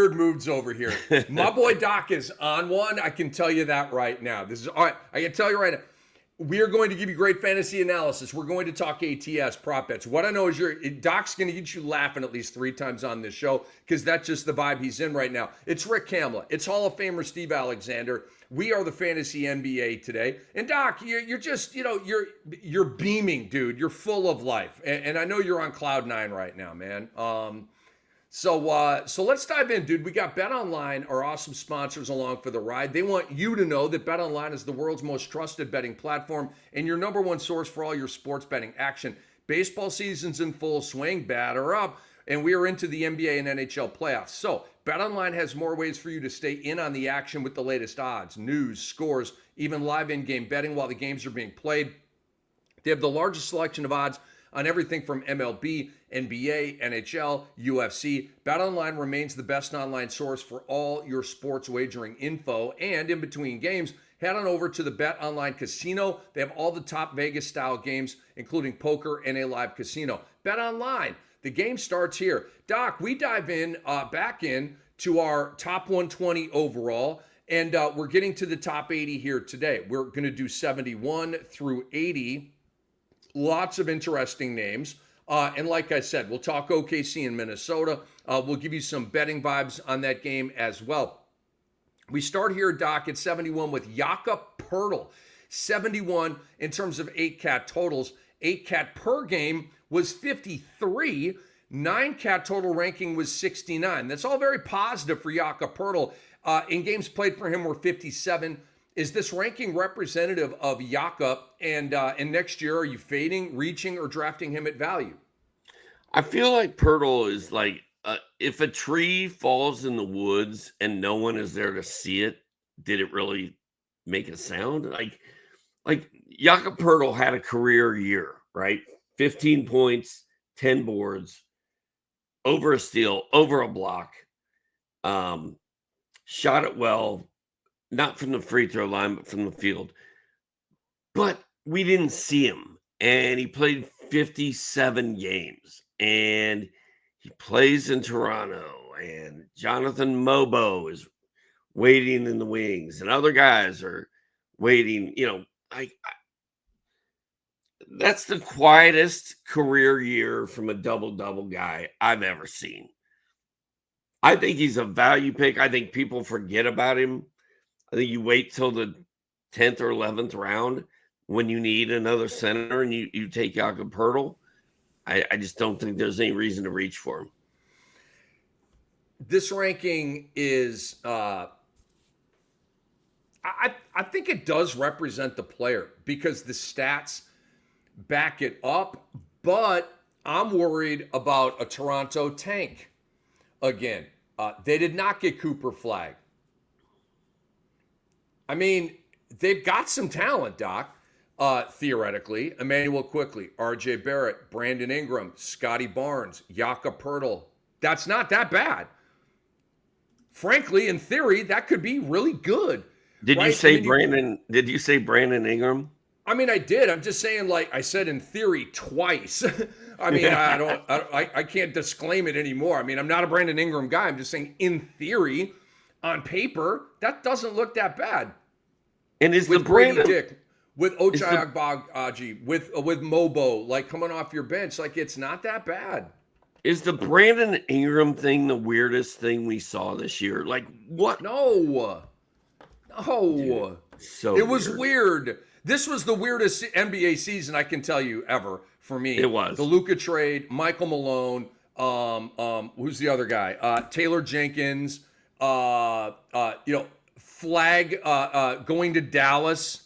weird moods over here. My boy Doc is on one. I can tell you that right now. This is all right. I can tell you right now. We are going to give you great fantasy analysis. We're going to talk ATS, prop bets. What I know is Doc's going to get you laughing at least 3 times on this show because that's just the vibe he's in right now. It's Rick Kamla. It's Hall of Famer Steve Alexander. We are the Fantasy NBA today. And Doc, you're just, you're beaming, dude. You're full of life. And I know you're on cloud 9 right now, man. So let's dive in, dude. We got BetOnline, our awesome sponsors along for the ride. They want you to know that BetOnline is the world's most trusted betting platform and your number one source for all your sports betting action. Baseball season's in full swing, batter up, and we are into the NBA and NHL playoffs. So BetOnline has more ways for you to stay in on the action with the latest odds, news, scores, even live in-game betting while the games are being played. They have the largest selection of odds on everything from MLB, NBA, NHL, UFC. BetOnline remains the best online source for all your sports wagering info. And in between games, head on over to the BetOnline Casino. They have all the top Vegas-style games, including poker and a live casino. BetOnline, the game starts here. Doc, we dive back in to our top 120 overall, and we're getting to the top 80 here today. We're going to do 71 through 80. Lots of interesting names. And like I said, we'll talk OKC in Minnesota. We'll give you some betting vibes on that game as well. We start here, Doc, at 71 with Jakob Poeltl. 71 in terms of 8-cat totals. 8-cat per game was 53. 9-cat total ranking was 69. That's all very positive for Jakob Poeltl. In games played for him were 57. Is this ranking representative of Jakob? And next year, are you fading, reaching, or drafting him at value? I feel like Poeltl is like, if a tree falls in the woods and no one is there to see it, did it really make a sound? Like Jakob Poeltl had a career year, right? 15 points, 10 boards, over a steal, over a block, shot it well. Not from the free throw line, but from the field. But we didn't see him. And he played 57 games. And he plays in Toronto. And Jonathan Mobo is waiting in the wings. And other guys are waiting. That's the quietest career year from a double-double guy I've ever seen. I think he's a value pick. I think people forget about him. I think you wait till the 10th or 11th round when you need another center and you take Jakob Poeltl. I just don't think there's any reason to reach for him. This ranking is, I think it does represent the player because the stats back it up, but I'm worried about a Toronto tank again. They did not get Cooper Flagg. I mean, they've got some talent, Doc, theoretically. Emmanuel Quickley, RJ Barrett, Brandon Ingram, Scotty Barnes, Jakob Poeltl. That's not that bad. Frankly, in theory, that could be really good. Did you say Brandon Ingram? I mean, I did. I'm just saying, like I said, in theory twice. I mean, I can't disclaim it anymore. I mean, I'm not a Brandon Ingram guy. I'm just saying, in theory, on paper, that doesn't look that bad. And is with the Brandon Dick, with Ochai Agbaji, with Mobo, like coming off your bench, like it's not that bad. Is the Brandon Ingram thing the weirdest thing we saw this year? Like what? No. Dude, so it was weird. This was the weirdest NBA season I can tell you ever for me. It was the Luka trade, Michael Malone, who's the other guy? Taylor Jenkins. Flag going to Dallas,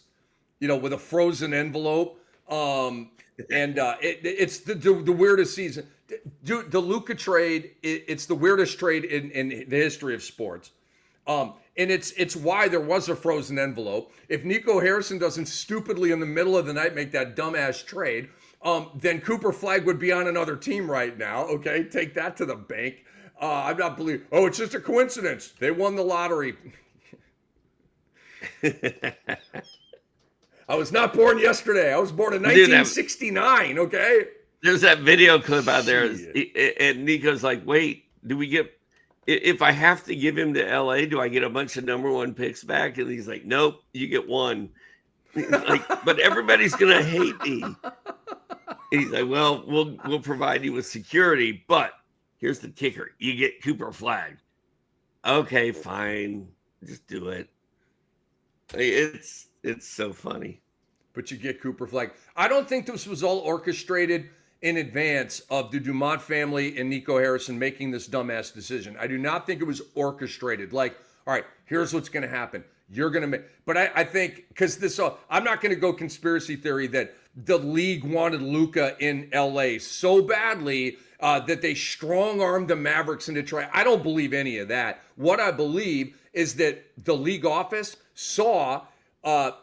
with a frozen envelope. It's the weirdest season. Dude, the Luka trade, it's the weirdest trade in the history of sports. And it's why there was a frozen envelope. If Nico Harrison doesn't stupidly in the middle of the night make that dumbass trade, then Cooper Flagg would be on another team right now. Okay, take that to the bank. I'm not believing. Oh, it's just a coincidence. They won the lottery. I was not born yesterday. I was born in 1969. Okay. There's that video clip out there, and Nico's like, "Wait, do we get if I have to give him to LA, do I get a bunch of number 1 picks back? And he's like, nope, you get 1. Like, but everybody's gonna hate me. And he's like, well, we'll provide you with security, but here's the kicker: you get Cooper Flag. Okay, fine, just do it. It's so funny. But you get Cooper Flag. I don't think this was all orchestrated in advance of the Dumont family and Nico Harrison making this dumbass decision. I do not think it was orchestrated. Like, all right, here's what's going to happen. You're going to make, but I think, because this, I'm not going to go conspiracy theory that the league wanted Luka in LA so badly that they strong-armed the Mavericks into Detroit. I don't believe any of that. What I believe is that the league office saw a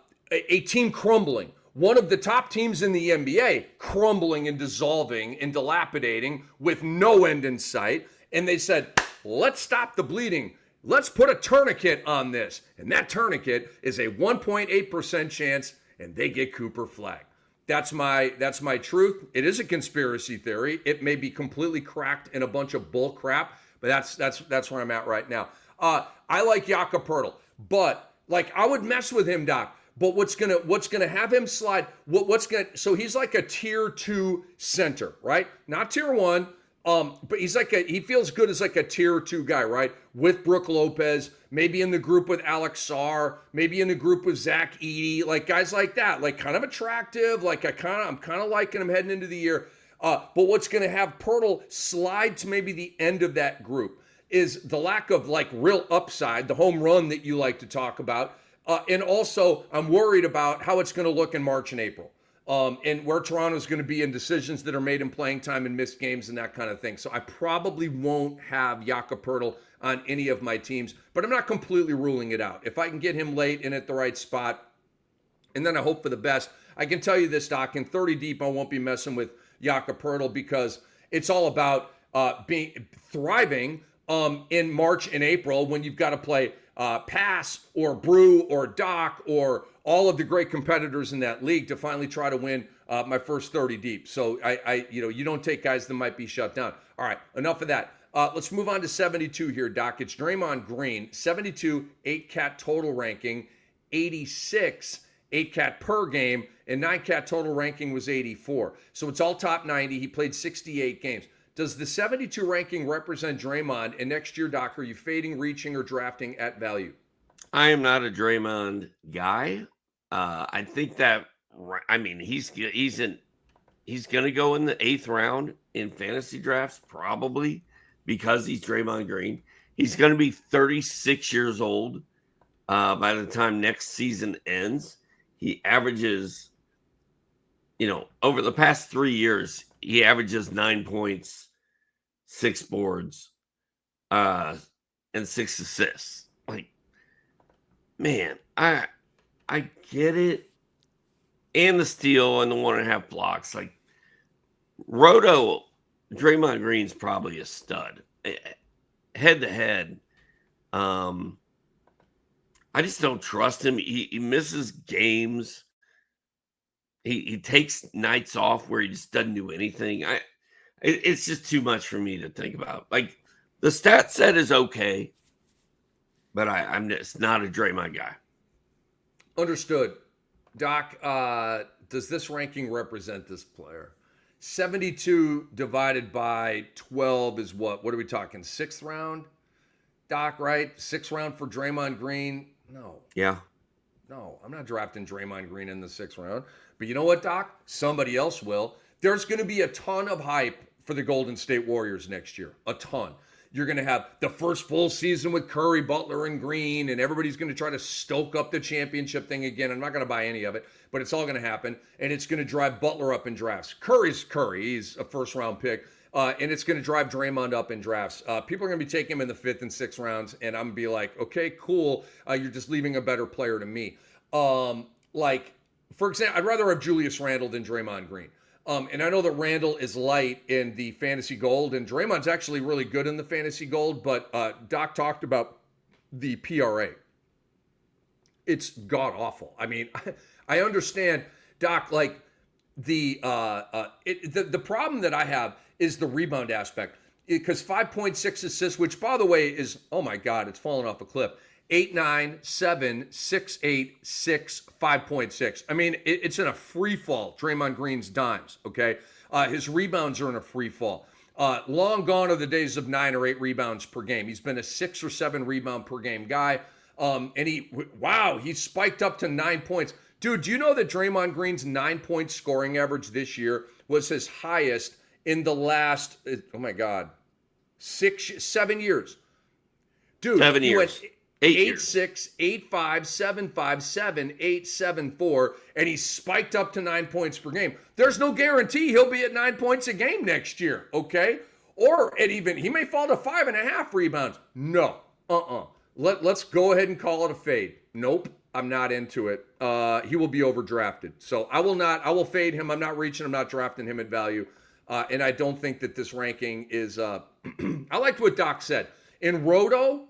team crumbling. One of the top teams in the NBA crumbling and dissolving and dilapidating with no end in sight. And they said, let's stop the bleeding. Let's put a tourniquet on this. And that tourniquet is a 1.8% chance, and they get Cooper Flag. That's my truth. It is a conspiracy theory. It may be completely cracked in a bunch of bull crap, but that's where I'm at right now. I like Jakob Poeltl, but like I would mess with him, Doc. But what's gonna have him slide? So he's like a tier 2 center, right? Not tier 1. But he feels good as like a tier 2 guy, right? With Brook Lopez, maybe in the group with Alex Sarr, maybe in the group with Zach Edey, like guys like that, like kind of attractive. Like I'm kind of liking him heading into the year. But what's gonna have Poeltl slide to maybe the end of that group is the lack of like real upside, the home run that you like to talk about. And also, I'm worried about how it's going to look in March and April, and where Toronto's going to be in decisions that are made in playing time and missed games and that kind of thing. So I probably won't have Jakob Poeltl on any of my teams, but I'm not completely ruling it out. If I can get him late and at the right spot, and then I hope for the best. I can tell you this, Doc, in 30 deep, I won't be messing with Jakob Poeltl because it's all about being thriving in March and April when you've got to play Pass or Brew or Doc or all of the great competitors in that league to finally try to win my first 30 deep. So you don't take guys that might be shut down. All right, enough of that. Let's move on to 72 here, Doc. It's Draymond Green, 72 8-cat total ranking, 86 8-cat per game, and 9-cat total ranking was 84. So it's all top 90. He played 68 games. Does the 72 ranking represent Draymond? And next year, Doc, are you fading, reaching, or drafting at value? I am not a Draymond guy. I think that, I mean, he's going to go in the 8th round in fantasy drafts, probably because he's Draymond Green. He's going to be 36 years old by the time next season ends. He averages, over the past 3 years, he averages 9 points, 6 boards, and 6 assists. Like, man, I get it. And the steal and the 1.5 blocks. Like, Roto, Draymond Green's probably a stud. Head to head. I just don't trust him. He misses games. He takes nights off where he just doesn't do anything. It's just too much for me to think about. Like, the stat set is okay, but I'm just not a Draymond guy. Understood. Doc, does this ranking represent this player? 72 divided by 12 is what? What are we talking? 6th round? Doc, right? 6th round for Draymond Green? No. Yeah. No, I'm not drafting Draymond Green in the 6th round. But you know what, Doc? Somebody else will. There's going to be a ton of hype for the Golden State Warriors next year. A ton. You're going to have the first full season with Curry, Butler, and Green, and everybody's going to try to stoke up the championship thing again. I'm not going to buy any of it, but it's all going to happen, and it's going to drive Butler up in drafts. Curry's Curry. He's a first-round pick, and it's going to drive Draymond up in drafts. People are going to be taking him in the 5th and 6th rounds, and I'm going to be like, okay, cool. You're just leaving a better player to me. For example, I'd rather have Julius Randle than Draymond Green. And I know that Randle is light in the fantasy gold, and Draymond's actually really good in the fantasy gold, but Doc talked about the PRA. It's god-awful. I mean, I understand, Doc, like the problem that I have is the rebound aspect. because 5.6 assists, which by the way is, oh my God, it's fallen off a cliff. 8, 9, 7, 6, 8, 6, 5.6. I mean, it's in a free fall. Draymond Green's dimes, okay? His rebounds are in a free fall. Long gone are the days of 9 or 8 rebounds per game. He's been a 6 or 7 rebound per game guy. And he spiked up to 9 points. Dude, do you know that Draymond Green's 9-point scoring average this year was his highest in the last, oh my God, 7 years? Dude, 7 years. Went 8 6, 8 5, 7 5, 7 8, 7 4, and he spiked up to 9 points per game. There's no guarantee he'll be at 9 points a game next year, okay? Or he may fall to 5.5 rebounds. No, Let's go ahead and call it a fade. Nope, I'm not into it. He will be overdrafted, so I will fade him. I'm not reaching. I'm not drafting him at value, and I don't think that this ranking is. I liked what Doc said in Roto.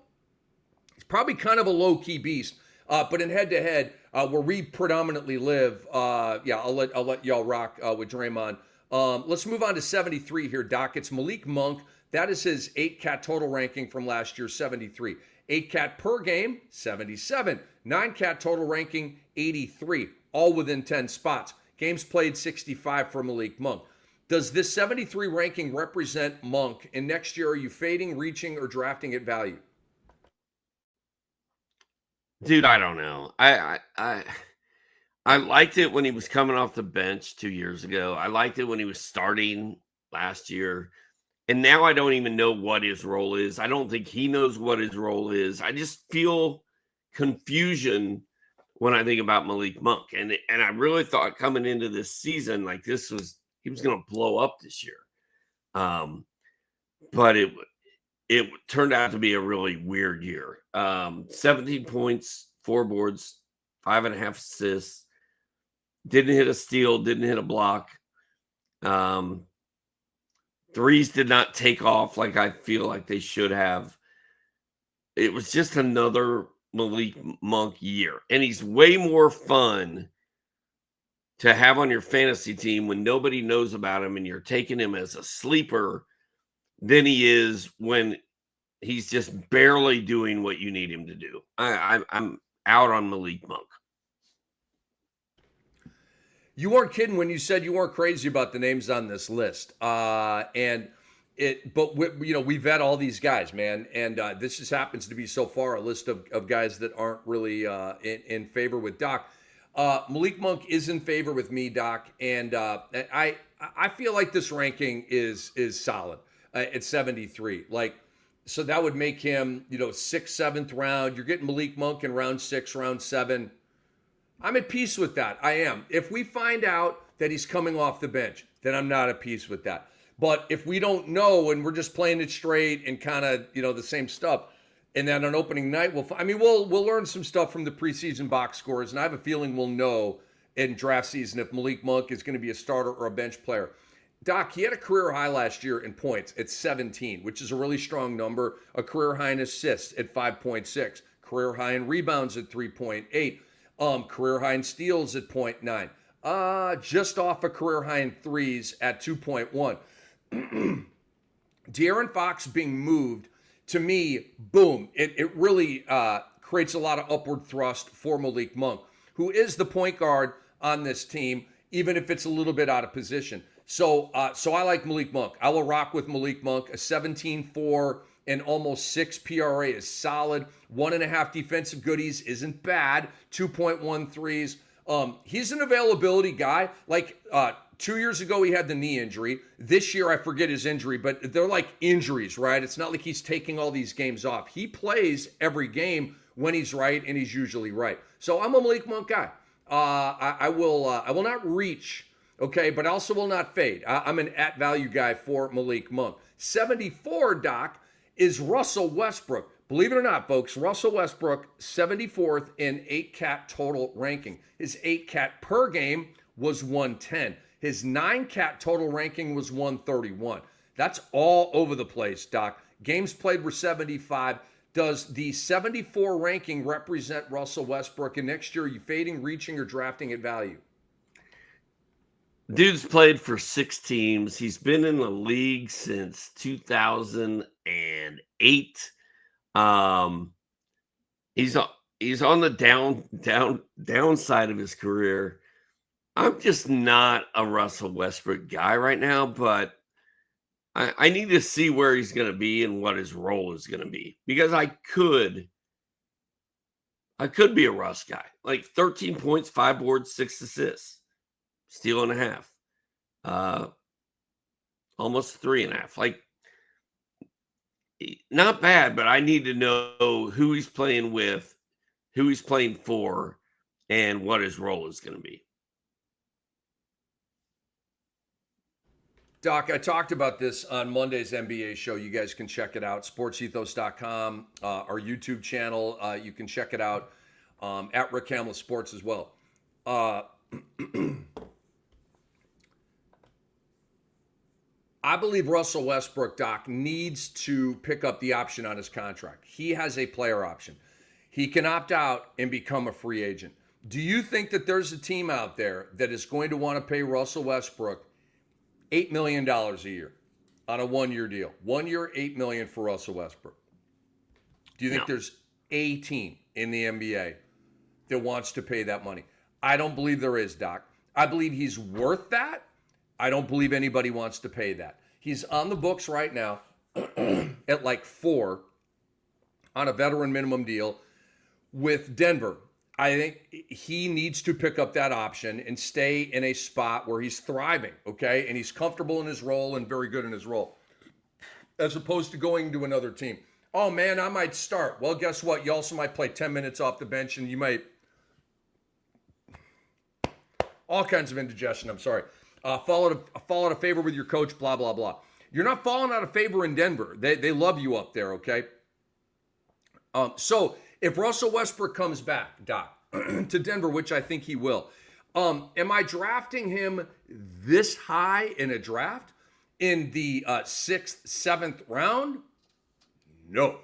Probably kind of a low-key beast, but in head-to-head, where we predominantly live, I'll let y'all rock with Draymond. Let's move on to 73 here, Doc. It's Malik Monk. That is his 8-cat total ranking from last year, 73. 8-cat per game, 77. 9-cat total ranking, 83. All within 10 spots. Games played, 65 for Malik Monk. Does this 73 ranking represent Monk? And next year, are you fading, reaching, or drafting at value? Dude, I don't know. I liked it when he was coming off the bench 2 years ago. I liked it when he was starting last year. And now I don't even know what his role is. I don't think he knows what his role is. I just feel confusion when I think about Malik Monk. And I really thought coming into this season, like he was going to blow up this year. But it turned out to be a really weird year. 17 points, 4 boards, 5.5 assists. Didn't hit a steal, didn't hit a block. Threes did not take off like I feel like they should have. It was just another Malik Monk year. And he's way more fun to have on your fantasy team when nobody knows about him and you're taking him as a sleeper than he is when he's just barely doing what you need him to do. I'm out on Malik Monk. You weren't kidding when you said you weren't crazy about the names on this list. But we vet all these guys, man. And this just happens to be so far a list of guys that aren't really in favor with Doc. Malik Monk is in favor with me, Doc. And I feel like this ranking is solid at 73. So that would make him, 6th, 7th round. You're getting Malik Monk in round 6, round 7. I'm at peace with that. I am. If we find out that he's coming off the bench, then I'm not at peace with that. But if we don't know and we're just playing it straight and kind of, the same stuff, and then on opening night, we'll learn some stuff from the preseason box scores, and I have a feeling we'll know in draft season if Malik Monk is going to be a starter or a bench player. Doc, he had a career high last year in points at 17, which is a really strong number. A career high in assists at 5.6. Career high in rebounds at 3.8. Career high in steals at 0.9. Just off a career high in threes at 2.1. De'Aaron Fox being moved, to me, boom, it really creates a lot of upward thrust for Malik Monk, who is the point guard on this team, even if it's a little bit out of position. So I like Malik Monk. I will rock with Malik Monk. A 17-4 and almost 6 PRA is solid. 1.5 defensive goodies isn't bad. 2.1 threes. He's an availability guy. 2 years ago, he had the knee injury. This year, I forget his injury, but they're like injuries, right? It's not like he's taking all these games off. He plays every game when he's right, and he's usually right. So I'm a Malik Monk guy. I will not reach, okay, but I also will not fade. I'm an at-value guy for Malik Monk. 74, Doc, is Russell Westbrook. Believe it or not, folks, Russell Westbrook, 74th in 8-cat total ranking. His 8-cat per game was 110. His 9-cat total ranking was 131. That's all over the place, Doc. Games played were 75. Does the 74 ranking represent Russell Westbrook? And next year, are you fading, reaching, or drafting at value? Dude's played for 6 teams. He's been in the league since 2008. Um, he's on the downside of his career. I'm just not a Russell Westbrook guy right now, but I need to see where he's going to be and what his role is going to be, because I could be a Russ guy, like 13 points, 5 boards, 6 assists, steal and a half, almost 3.5. Like, not bad, but I need to know who he's playing with, who he's playing for, and what his role is going to be. Doc, I talked about this on Monday's NBA show. You guys can check it out. Sportsethos.com, our YouTube channel. You can check it out at Rick Kamla Sports as well. I believe Russell Westbrook, Doc, needs to pick up the option on his contract. He has a player option. He can opt out and become a free agent. Do you think that there's a team out there that is going to want to pay Russell Westbrook $8 million a year on a 1-year deal? 1 year, $8 million for Russell Westbrook. Do you think there's a team in the NBA that wants to pay that money? I don't believe there is, Doc. I believe he's worth that. I don't believe anybody wants to pay that. He's on the books right now at like 4 on a veteran minimum deal with Denver. I think he needs to pick up that option and stay in a spot where he's thriving, okay? And he's comfortable in his role and very good in his role, as opposed to going to another team. Oh, man, I might start. Well, guess what? You also might play 10 minutes off the bench, and you might... all kinds of indigestion, I'm sorry. Fall out of favor with your coach, blah, blah, blah. You're not falling out of favor in Denver. They love you up there, okay? So if Russell Westbrook comes back, Doc, to Denver, which I think he will, am I drafting him this high in a draft in the 6th, 7th round? No.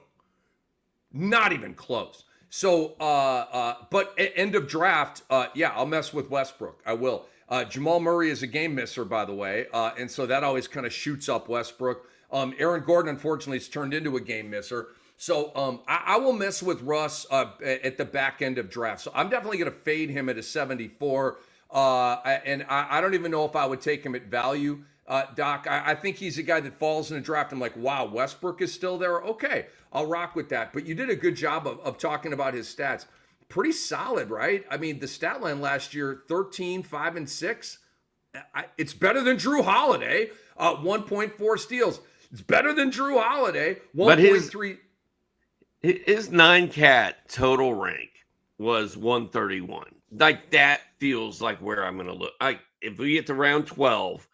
Not even close. So, but end of draft, yeah, I'll mess with Westbrook. I will. Jamal Murray is a game misser, by the way, and so that always kind of shoots up Westbrook. Aaron Gordon, unfortunately, has turned into a game misser. So I will mess with Russ at the back end of draft. So I'm definitely going to fade him at a 74, and I don't even know if I would take him at value, Doc. I think he's a guy that falls in a draft. I'm like, wow, Westbrook is still there? Okay, I'll rock with that. But you did a good job of talking about his stats. Pretty solid, right? I mean, the stat line last year, 13, 5, and 6. It's better than Drew Holiday, 1.4 steals. It's better than Drew Holiday, 1.3. His 9-cat total rank was 131. Like, that feels like where I'm going to look. If we get to round 12,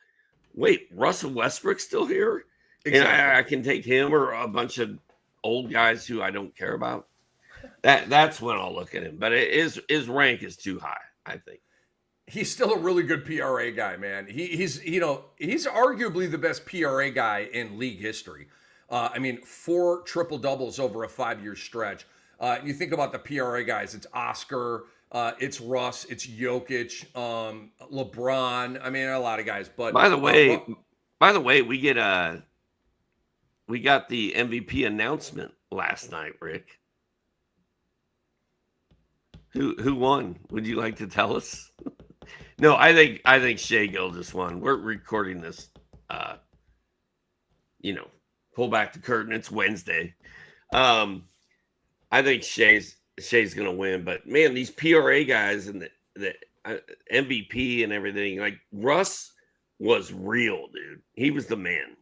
wait, Russell Westbrook's still here? Exactly. And I can take him or a bunch of old guys who I don't care about. That's when I'll look at him. But his rank is too high, I think. He's still a really good PRA guy, man. He's arguably the best PRA guy in league history. 4 triple doubles over a 5-year stretch. You think about the PRA guys, it's Oscar, it's Russ, it's Jokic, LeBron. I mean, a lot of guys. But by the way, we got the MVP announcement last night, Rick. Who won? Would you like to tell us? No, I think Shai Gilgeous won. We're recording this. Pull back the curtain. It's Wednesday. I think Shai's going to win. But man, these PRA guys and the MVP and everything, like Russ was real, dude. He was the man.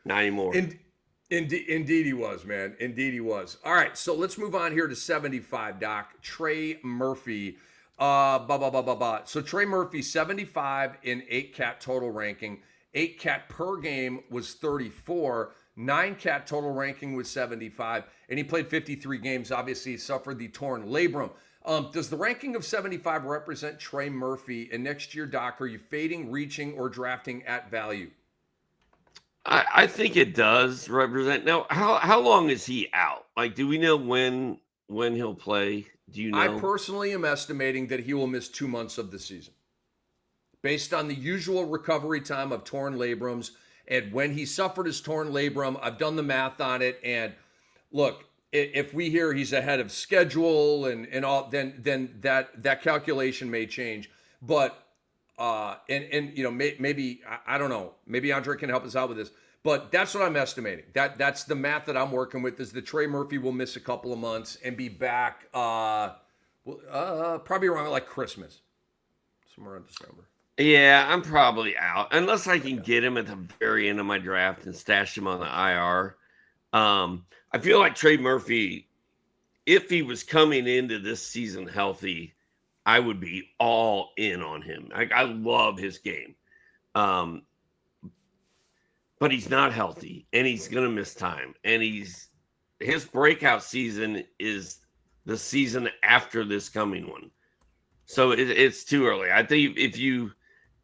Not anymore. Indeed he was, man. Indeed he was. All right, so let's move on here to 75, Doc. Trey Murphy. So Trey Murphy, 75 in 8-cat total ranking. 8-cat per game was 34. 9-cat total ranking was 75. And he played 53 games. Obviously, he suffered the torn labrum. Does the ranking of 75 represent Trey Murphy? And next year, Doc, are you fading, reaching, or drafting at value? I think it does represent. Now, how long is he out? Like, do we know when he'll play? Do you know? I personally am estimating that he will miss 2 months of the season. based on the usual recovery time of torn labrums. And when he suffered his torn labrum, I've done the math on it. And look, if we hear he's ahead of schedule and all, then that calculation may change. But maybe I don't know, maybe Andre can help us out with this. But that's what I'm estimating. That's the math that I'm working with, is that Trey Murphy will miss a couple of months and be back probably around like Christmas, somewhere in December. Yeah, I'm probably out unless I can get him at the very end of my draft and stash him on the IR. I feel like Trey Murphy, if he was coming into this season healthy, I would be all in on him. I love his game. But he's not healthy, and he's going to miss time. And his breakout season is the season after this coming one. So it's too early. I think if you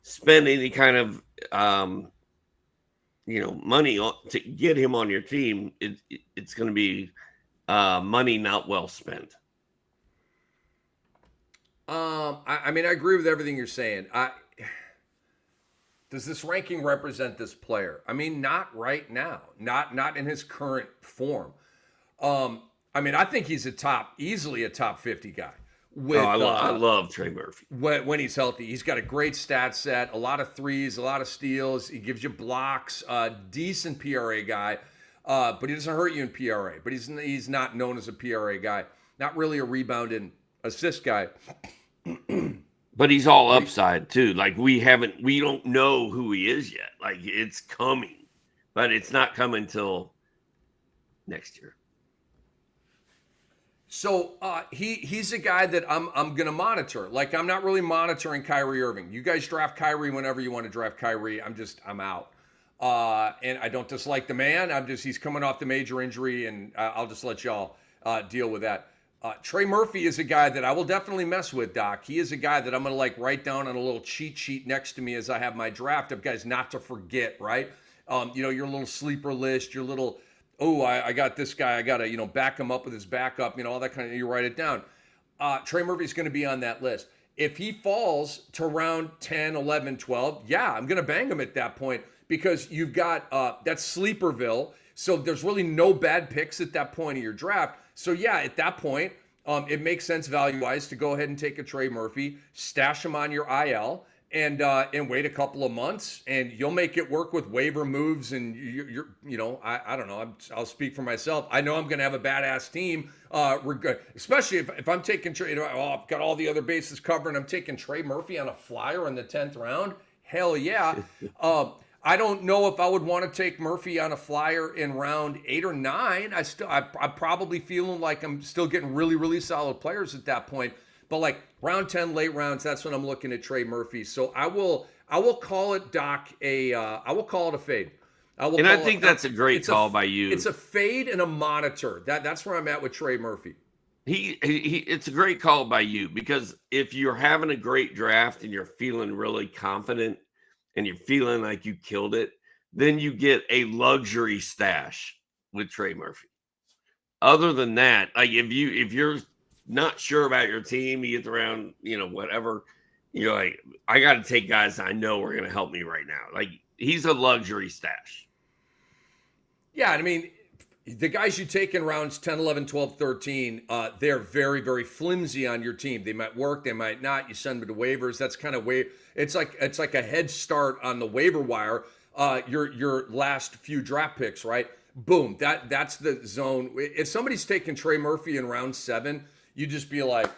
spend any kind of money to get him on your team, it's going to be money not well spent. I mean, I agree with everything you're saying. Does this ranking represent this player? I mean, not right now. Not in his current form. I mean, I think he's easily a top 50 guy. I love Trey Murphy. When he's healthy, he's got a great stat set, a lot of threes, a lot of steals. He gives you blocks, decent PRA guy, but he doesn't hurt you in PRA. But he's not known as a PRA guy. Not really a rebound and assist guy. But he's all upside too. Like we don't know who he is yet. Like it's coming, but it's not coming till next year. So he's a guy that I'm gonna monitor. Like I'm not really monitoring Kyrie Irving. You guys draft Kyrie whenever you want to draft Kyrie. I'm out. And I don't dislike the man. He's coming off the major injury, and I'll just let y'all deal with that. Trey Murphy is a guy that I will definitely mess with, Doc. He is a guy that I'm going to write down on a little cheat sheet next to me as I have my draft of guys not to forget, right? Your little sleeper list, your little, I got this guy. I got to, back him up with his backup, all that kind of, you write it down. Trey Murphy's going to be on that list. If he falls to round 10, 11, 12, yeah, I'm going to bang him at that point because you've got that Sleeperville. So there's really no bad picks at that point of your draft. So yeah, at that point, it makes sense value-wise to go ahead and take a Trey Murphy, stash him on your IL, and wait a couple of months, and you'll make it work with waiver moves. And I don't know. I'll speak for myself. I know I'm going to have a badass team, especially if I'm taking Trey. I've got all the other bases covered, and I'm taking Trey Murphy on a flyer in the 10th round. Hell yeah. I don't know if I would want to take Murphy on a flyer in round 8 or 9. I'm probably feeling like I'm still getting really, really solid players at that point. But like round 10, late rounds, that's when I'm looking at Trey Murphy. So I will call it, Doc, I will call it a fade. I think that's a great call by you. It's a fade and a monitor. That's where I'm at with Trey Murphy. It's a great call by you, because if you're having a great draft and you're feeling really confident and you're feeling like you killed it, then you get a luxury stash with Trey Murphy. Other than that, like if you're not sure about your team, you get around, whatever, you're like, I got to take guys I know are going to help me right now. Like he's a luxury stash. Yeah, I mean, the guys you take in rounds 10, 11, 12, 13, they're very, very flimsy on your team. They might work, they might not. You send them to waivers. That's kind of it's like a head start on the waiver wire. Your last few draft picks, right? Boom. That's the zone. If somebody's taking Trey Murphy in round 7, you just be like,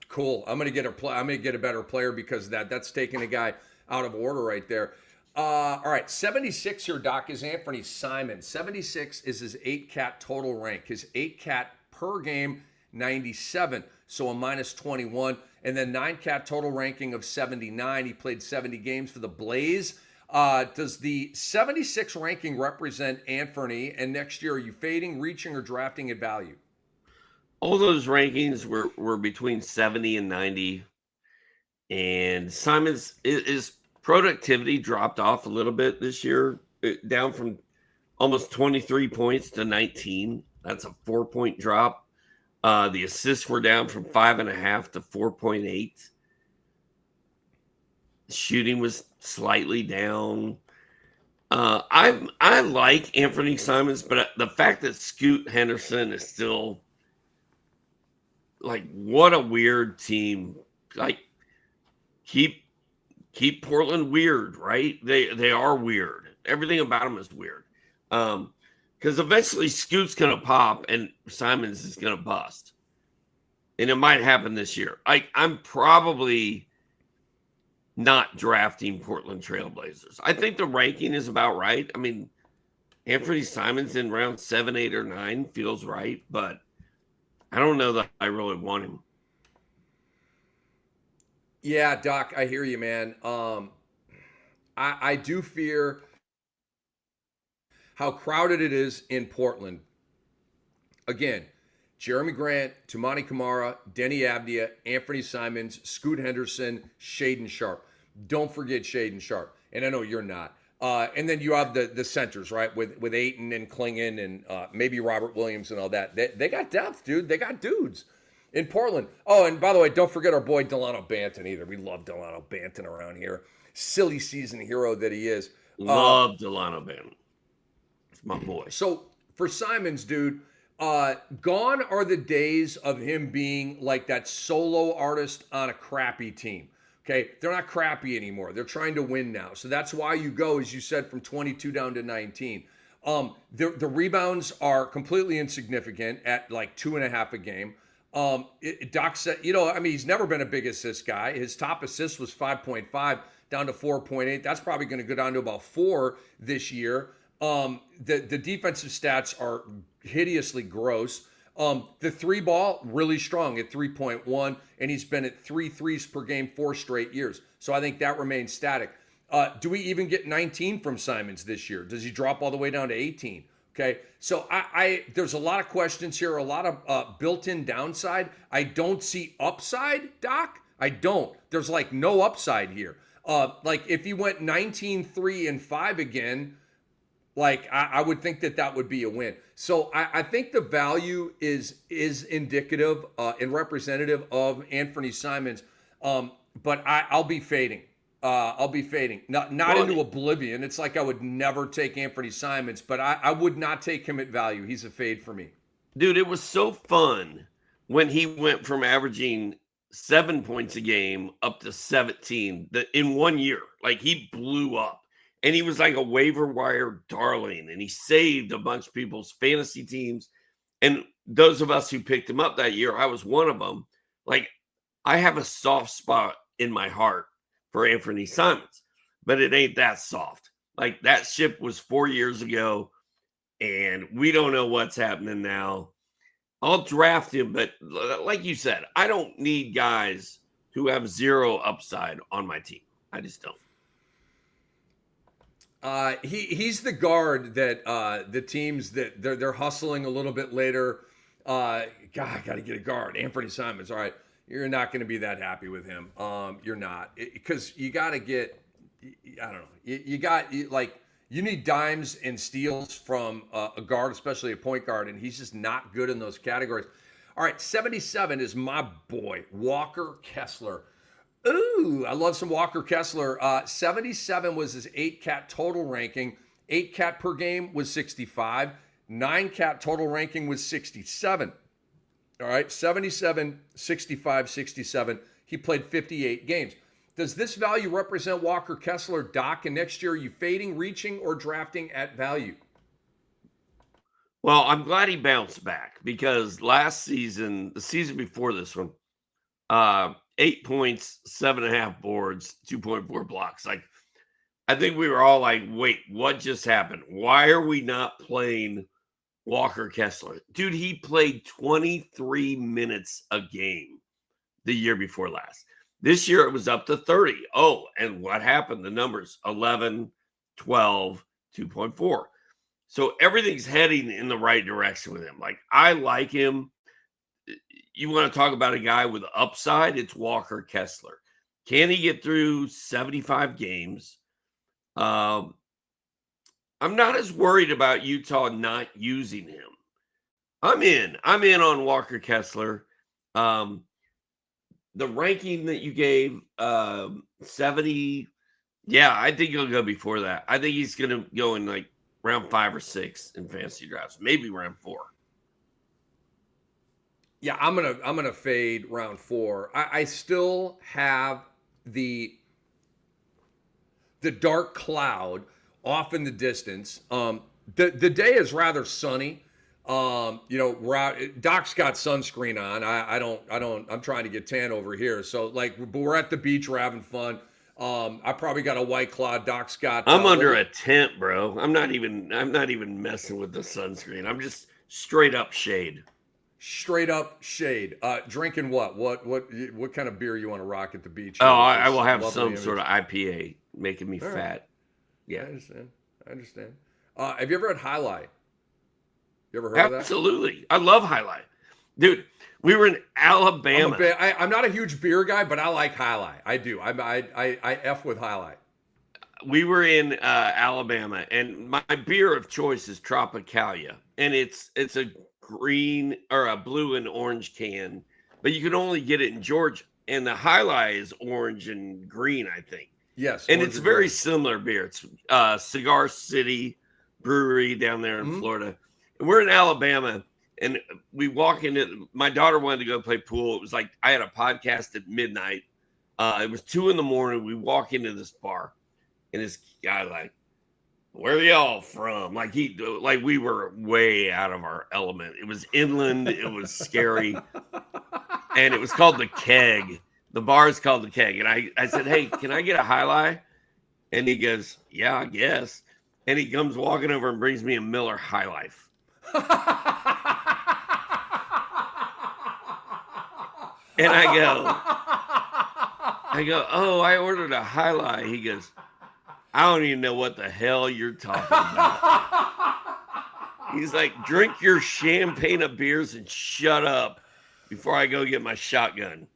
cool. I'm gonna get a better player because that's taking a guy out of order right there. All right, 76 here, Doc, is Anfernee Simons. 76 is his 8-cat total rank. His 8-cat per game, 97, so a minus 21. And then 9-cat total ranking of 79. He played 70 games for the Blaze. Does the 76 ranking represent Anfernee? And next year, are you fading, reaching, or drafting at value? All those rankings were between 70 and 90. And Simons is productivity dropped off a little bit this year, down from almost 23 points to 19. That's a 4-point drop. The assists were down from 5.5 to 4.8. Shooting was slightly down. I like Anfernee Simons, but the fact that Scoot Henderson is still like, what a weird team. Like, keep Portland weird, right? They are weird. Everything about them is weird. Because eventually Scoot's gonna pop and Simons is gonna bust, and it might happen this year. I'm probably not drafting Portland Trailblazers. I think the ranking is about right. I mean, Anfernee Simons in round 7, 8, or 9 feels right, but I don't know that I really want him. Yeah, Doc, I hear you, man. I do fear how crowded it is in Portland. Again, Jeremy Grant, Tumani Kamara, Denny Abdia, Anfernee Simons, Scoot Henderson, Shaden Sharp. Don't forget Shaden Sharp. And I know you're not. And then you have the centers, right? With Ayton and Klingon and maybe Robert Williams and all that. They got depth, dude. They got dudes in Portland. Oh, and by the way, don't forget our boy Delano Banton either. We love Delano Banton around here. Silly season hero that he is. Love Delano Banton. It's my boy. So for Simons, dude, gone are the days of him being like that solo artist on a crappy team. Okay, they're not crappy anymore. They're trying to win now. So that's why you go, as you said, from 22 down to 19. The rebounds are completely insignificant at like 2.5 a game. Doc said, I mean, he's never been a big assist guy. His top assist was 5.5 down to 4.8. That's probably going to go down to about 4 this year. The defensive stats are hideously gross. The 3 ball, really strong at 3.1, and he's been at 3 threes per game 4 straight years. So I think that remains static. Do we even get 19 from Simons this year? Does he drop all the way down to 18? Okay, so there's a lot of questions here, a lot of built-in downside. I don't see upside, Doc. I don't. There's like no upside here. Like if he went 19, 3, and 5 again, like I would think that would be a win. So I think the value is indicative and representative of Anfernee Simons, but I'll be fading. I'll be fading. Not into oblivion. It's like I would never take Anfernee Simons, but I would not take him at value. He's a fade for me. Dude, it was so fun when he went from averaging 7 points a game up to 17 in 1 year. Like, he blew up. And he was like a waiver wire darling, and he saved a bunch of people's fantasy teams. And those of us who picked him up that year, I was one of them. Like, I have a soft spot in my heart for Anfernee Simons, but it ain't that soft. Like, that ship was 4 years ago, and we don't know what's happening now. I'll draft him, but like you said, I don't need guys who have zero upside on my team. I just don't. He's the guard that the teams that they're hustling a little bit later. God, I got to get a guard. Anfernee Simons. All right, you're not going to be that happy with him. You're not, because you got to get. I don't know. You need dimes and steals from a guard, especially a point guard, and he's just not good in those categories. All right, 77 is my boy Walker Kessler. Ooh, I love some Walker Kessler. 77 was his 8-cat total ranking. 8-cat per game was 65. 9-cat total ranking was 67. All right, 77, 65, 67. He played 58 games. Does this value represent Walker Kessler, Doc? And next year, are you fading, reaching, or drafting at value? Well, I'm glad he bounced back, because last season, the season before this one, 8 points, 7.5 boards, 2.4 blocks. Like, I think we were all like, wait, what just happened? Why are we not playing Walker Kessler? Dude, he played 23 minutes a game the year before last. This year it was up to 30. Oh, and what happened? The numbers 11, 12, 2.4. So everything's heading in the right direction with him. Like, I like him. You want to talk about a guy with upside? It's Walker Kessler. Can he get through 75 games? I'm not as worried about Utah not using him. I'm in on Walker Kessler. the ranking that you gave, 70. Yeah, I think he'll go before that. I think he's going to go in like round 5 or 6 in fantasy drafts, maybe round 4. Yeah, I'm gonna fade round 4. I still have the dark cloud off in the distance. The day is rather sunny. Doc's got sunscreen on. I don't. I'm trying to get tan over here. So like, but we're at the beach. We're having fun. I probably got a White Claw. Doc's got. I'm under a tent, bro. I'm not even messing with the sunscreen. I'm just straight up shade. Straight up shade. Drinking what? What kind of beer you want to rock at the beach? Oh, I will have some sort of IPA making me fat. Right. Yeah, I understand. Have you ever had High Life? You ever heard of that? Absolutely. I love High Life. Dude, we were in Alabama. I'm not a huge beer guy, but I like High Life. I do. I F with High Life. We were in Alabama, and my beer of choice is Tropicalia, and it's a green or a blue and orange can, but you can only get it in Georgia. And the High Life is orange and green, I think. Yes, and it's very similar beer. It's Cigar City Brewery down there in Florida. And we're in Alabama, and we walk into. My daughter wanted to go play pool. It was like I had a podcast at midnight. It was 2 a.m. We walk into this bar, and this guy like, "Where are y'all from?" Like we were way out of our element. It was inland. It was scary, and it was called the Keg. The bar is called the Keg, and I said, "Hey, can I get a High Life?" And he goes, "Yeah, I guess." And he comes walking over and brings me a Miller High Life. And I go, "Oh, I ordered a High Life." He goes, "I don't even know what the hell you're talking about." He's like, "Drink your champagne of beers and shut up before I go get my shotgun."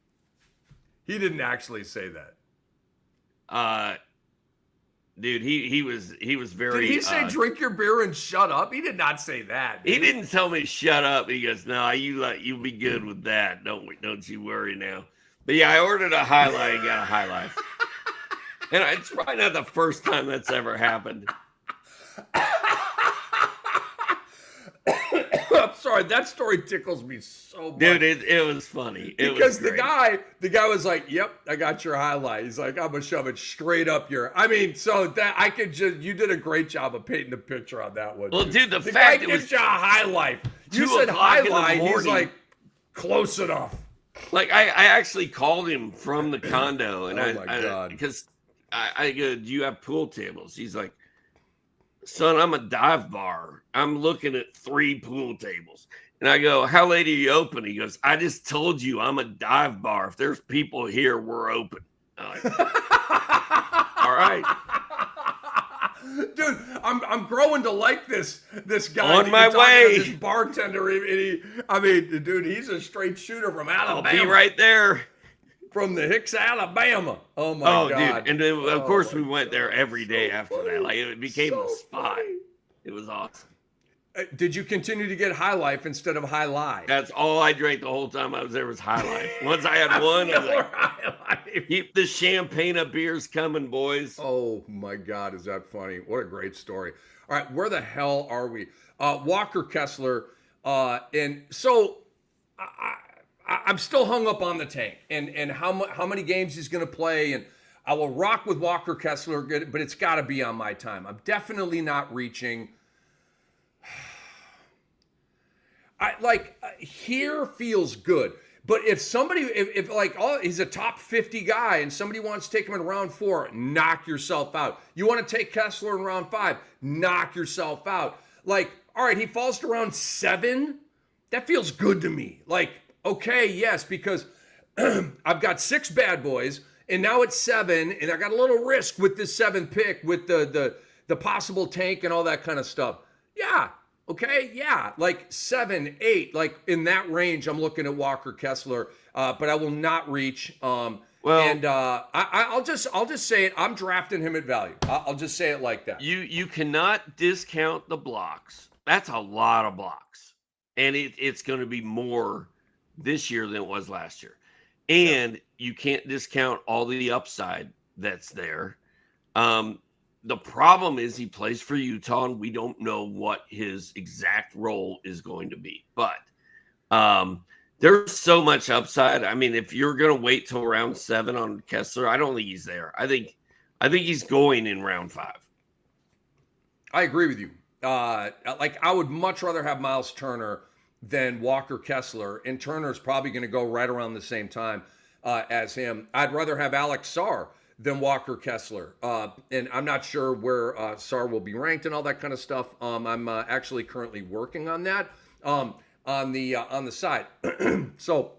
He didn't actually say that. Dude, he was very. Did he say drink your beer and shut up? He did not say that. He didn't tell me to shut up. He goes, "No, you'll be good with that. Don't you worry now." But yeah, I ordered a High Life and got a High Life. And it's probably not the first time that's ever happened. I'm sorry, that story tickles me so much. Dude, it was funny. Because the guy was like, "Yep, I got your High Life." He's like, "I'm gonna shove it straight up your." I mean, so that I could you did a great job of painting the picture on that one. Well, dude, the guy fact gives you a High Life. You said High Life. He's like, close enough. Like I actually called him from the condo, and God, because I go, "Do you have pool tables?" He's like, "Son, I'm a dive bar. I'm looking at 3 pool tables." And I go, "How late are you open?" He goes, "I just told you I'm a dive bar. If there's people here, we're open." I'm like, all right. Dude, I'm growing to like this guy. On my way. This bartender. Dude, he's a straight shooter from Alabama. I'll be right there. From the Hicks, Alabama. Oh my God. Dude. And then, of course, we went there every day after that. Like, it became a spot. Funny. It was awesome. Did you continue to get High Life instead of High Life? That's all I drank the whole time I was there was High Life. Once I had one, I was like, High Life. Keep the champagne of beers coming, boys. Oh my God, is that funny? What a great story. All right, where the hell are we? Walker Kessler. And so I'm still hung up on the tank and how many games he's going to play. And I will rock with Walker Kessler, but it's got to be on my time. I'm definitely not reaching. Here feels good, but if somebody, if he's a top 50 guy and somebody wants to take him in round 4, knock yourself out. You want to take Kessler in round 5, knock yourself out. Like, all right, he falls to round 7. That feels good to me. Like, okay, yes, because I've got 6 bad boys and now it's 7, and I got a little risk with this 7th pick with the possible tank and all that kind of stuff. Yeah. Okay, yeah, like 7, 8, like in that range. I'm looking at Walker Kessler, but I will not reach. I'll just say it. I'm drafting him at value. I'll just say it like that. You cannot discount the blocks. That's a lot of blocks, and it's going to be more this year than it was last year. and you can't discount all the upside that's there. The problem is he plays for Utah, and we don't know what his exact role is going to be. But there's so much upside. I mean, if you're going to wait till round 7 on Kessler, I don't think he's there. I think he's going in round 5. I agree with you. Like, I would much rather have Miles Turner than Walker Kessler, and Turner's probably going to go right around the same time as him. I'd rather have Alex Sarr than Walker Kessler, and I'm not sure where Sarr will be ranked and all that kind of stuff. I'm actually currently working on that on the side. So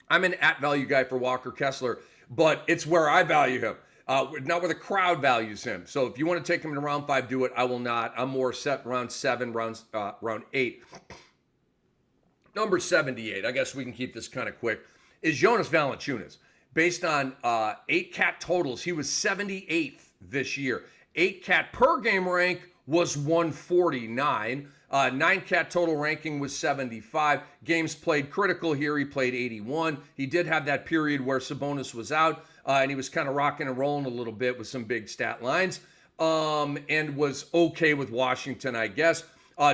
I'm an at value guy for Walker Kessler, but it's where I value him. Not where the crowd values him. So if you want to take him in round 5, do it. I will not. I'm more set round 7, round 8. Number 78, I guess we can keep this kind of quick, is Jonas Valanciunas. Based on 8 cat totals, he was 78th this year. 8 cat per game rank was 149. 9 cat total ranking was 75. Games played critical here, he played 81. He did have that period where Sabonis was out, and he was kind of rocking and rolling a little bit with some big stat lines, and was okay with Washington, I guess.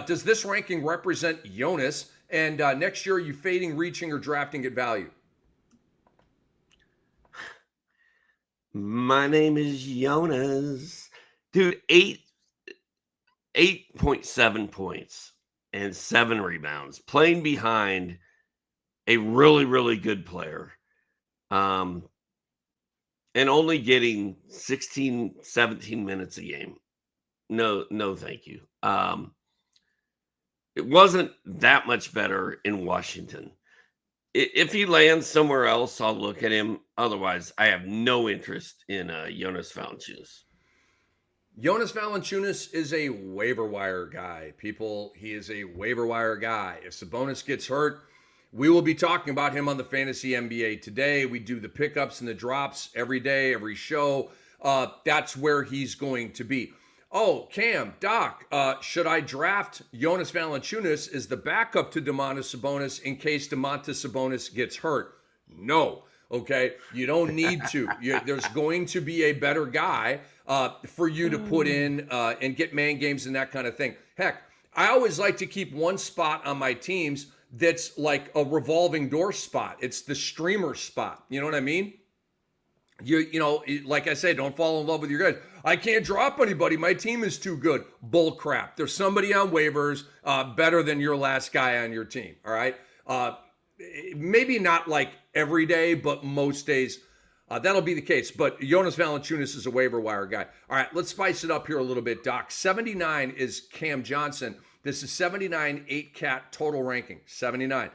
Does this ranking represent Jonas? And next year, are you fading, reaching, or drafting at value? My name is Jonas. Dude, 8.7 points and 7 rebounds, playing behind a really, really good player. And only getting 16, 17 minutes a game. No, thank you. It wasn't that much better in Washington. If he lands somewhere else, I'll look at him. Otherwise, I have no interest in Jonas Valanciunas. Jonas Valanciunas is a waiver wire guy. People, he is a waiver wire guy. If Sabonis gets hurt, we will be talking about him on the Fantasy NBA today. We do the pickups and the drops every day, every show. That's where he's going to be. Oh, Cam, Doc, should I draft Jonas Valanciunas as the backup to Domantas Sabonis in case Domantas Sabonis gets hurt? No, okay? You don't need to. There's going to be a better guy for you to put in and get man games and that kind of thing. Heck, I always like to keep one spot on my teams that's like a revolving door spot. It's the streamer spot. You know what I mean? You know, like I said, don't fall in love with your guys. I can't drop anybody. My team is too good. Bull crap. There's somebody on waivers better than your last guy on your team. All right. Maybe not like every day, but most days that'll be the case. But Jonas Valanciunas is a waiver wire guy. All right. Let's spice it up here a little bit, Doc. 79 is Cam Johnson. This is 79 8 cat total ranking. 79.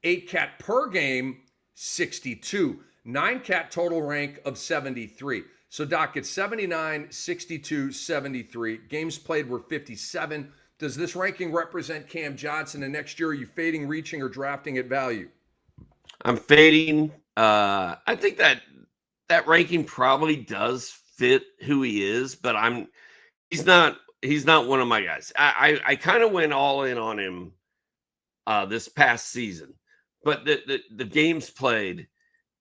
8 cat per game, 62. 9 cat total rank of 73. So, Doc, it's 79, 62, 73. Games played were 57. Does this ranking represent Cam Johnson? And next year, are you fading, reaching, or drafting at value? I'm fading. I think that ranking probably does fit who he is, but he's not one of my guys. I kind of went all in on him this past season, but the games played.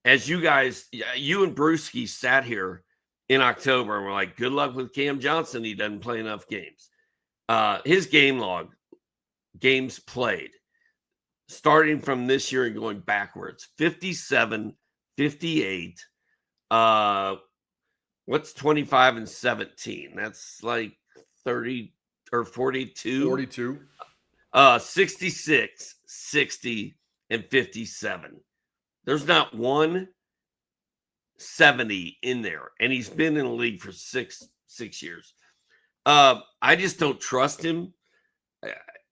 As you guys, you and Brewski sat here in October and were like, good luck with Cam Johnson. He doesn't play enough games. His game log, games played, starting from this year and going backwards, 57, 58. What's 25 and 17? That's like 30 or 42. 42. 66, 60, and 57. There's not one 70 in there, and he's been in the league for six years. I just don't trust him.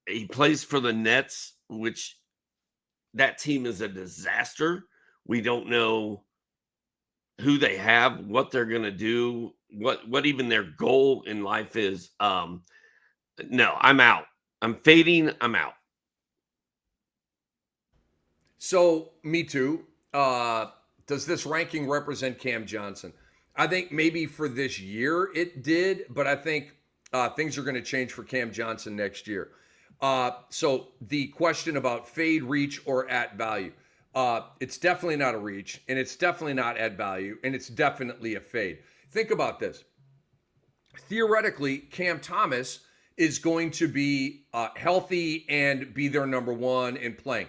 He plays for the Nets, which that team is a disaster. We don't know who they have, what they're going to do, what even their goal in life is. No, I'm out. I'm fading. I'm out. So, me too. Does this ranking represent Cam Johnson? I think maybe for this year it did, but I think things are going to change for Cam Johnson next year. So the question about fade, reach, or at value. It's definitely not a reach, and it's definitely not add value, and it's definitely a fade. Think about this. Theoretically, Cam Thomas is going to be healthy and be their number one in playing.